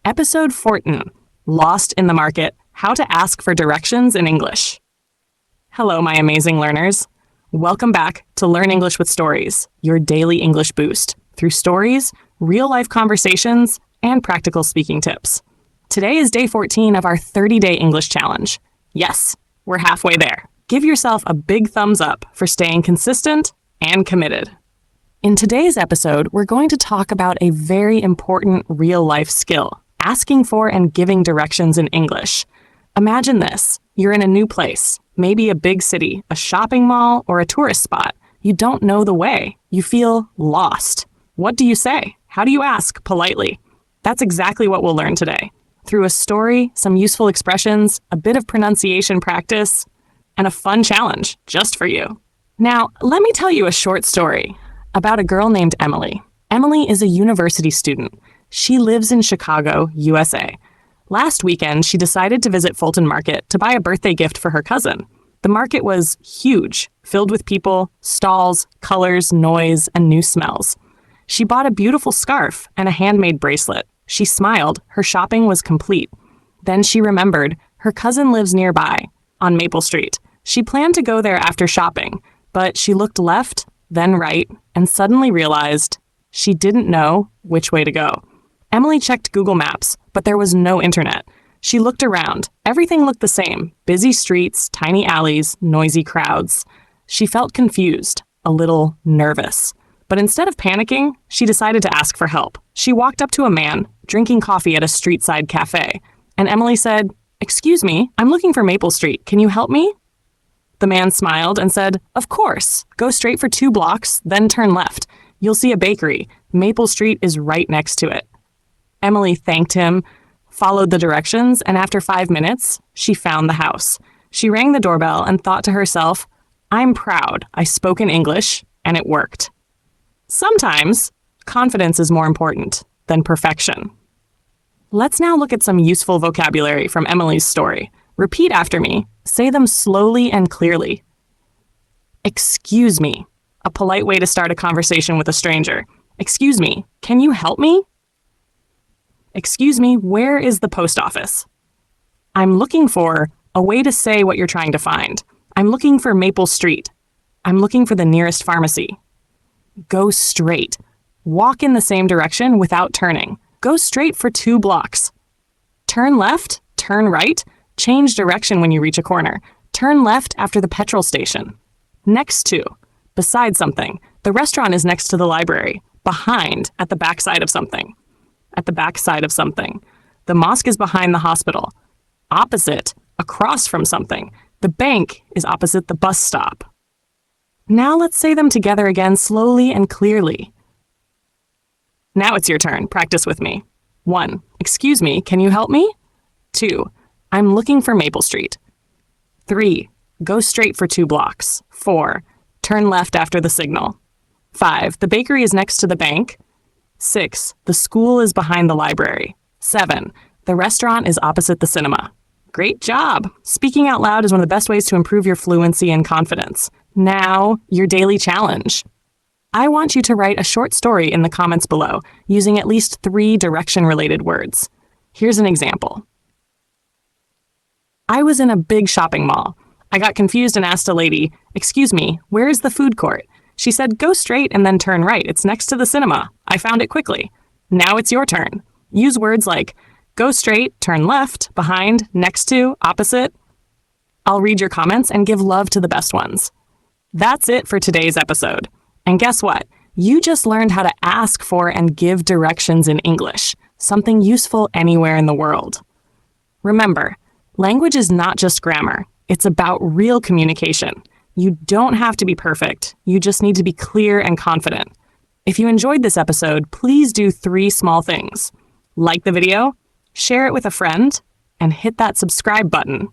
Episode 14, Lost in the Market, How to Ask for Directions in English. Hello, my amazing learners. Welcome back to Learn English with Stories, your daily English boost through stories, real-life conversations, and practical speaking tips. Today is day 14 of our 30-day English challenge. Yes, we're halfway there. Give yourself a big thumbs up for staying consistent and committed. In today's episode, we're going to talk about a very important real-life skill, asking for and giving directions in English. Imagine this. You're in a new place, maybe a big city, a shopping mall, or a tourist spot. You don't know the way. You feel lost. What do you say? How do you ask politely? That's exactly what we'll learn today. Through a story, some useful expressions, a bit of pronunciation practice, and a fun challenge just for you. Now, let me tell you a short story about a girl named Emily. Emily is a university student. She lives in Chicago, USA. Last weekend, she decided to visit Fulton Market to buy a birthday gift for her cousin. The market was huge, filled with people, stalls, colors, noise, and new smells. She bought a beautiful scarf and a handmade bracelet. She smiled. Her shopping was complete. Then she remembered her cousin lives nearby, on Maple Street. She planned to go there after shopping, but she looked left, then right, and suddenly realized she didn't know which way to go. Emily checked Google Maps, but there was no internet. She looked around. Everything looked the same. Busy streets, tiny alleys, noisy crowds. She felt confused, a little nervous. But instead of panicking, she decided to ask for help. She walked up to a man drinking coffee at a street-side cafe, and Emily said, "Excuse me, I'm looking for Maple Street. Can you help me?" The man smiled and said, "Of course. Go straight for 2 blocks, then turn left. You'll see a bakery. Maple Street is right next to it." Emily thanked him, followed the directions, and after 5 minutes, she found the house. She rang the doorbell and thought to herself, "I'm proud. I spoke in English, and it worked." Sometimes, confidence is more important than perfection. Let's now look at some useful vocabulary from Emily's story. Repeat after me. Say them slowly and clearly. Excuse me, a polite way to start a conversation with a stranger. Excuse me, can you help me? Excuse me, where is the post office? I'm looking for, a way to say what you're trying to find. I'm looking for Maple Street. I'm looking for the nearest pharmacy. Go straight. Walk in the same direction without turning. Go straight for 2 blocks. Turn left, turn right, change direction when you reach a corner. Turn left after the petrol station. Next to, beside something. The restaurant is next to the library. Behind, at the backside of something. At the backside of something. The mosque is behind the hospital. Opposite, across from something. The bank is opposite the bus stop. Now let's say them together again slowly and clearly. Now it's your turn. Practice with me. 1. Excuse me, can you help me? 2. I'm looking for Maple Street. 3. Go straight for 2 blocks. 4. Turn left after the signal. 5. The bakery is next to the bank. 6. The school is behind the library. 7. The restaurant is opposite the cinema. Great job! Speaking out loud is one of the best ways to improve your fluency and confidence. Now, your daily challenge. I want you to write a short story in the comments below, using at least 3 direction-related words. Here's an example. I was in a big shopping mall. I got confused and asked a lady, "Excuse me, where is the food court?" She said, "Go straight and then turn right. It's next to the cinema." I found it quickly. Now it's your turn. Use words like go straight, turn left, behind, next to, opposite. I'll read your comments and give love to the best ones. That's it for today's episode. And guess what? You just learned how to ask for and give directions in English, something useful anywhere in the world. Remember, language is not just grammar. It's about real communication. You don't have to be perfect. You just need to be clear and confident. If you enjoyed this episode, please do 3 small things. Like the video, share it with a friend, and hit that subscribe button.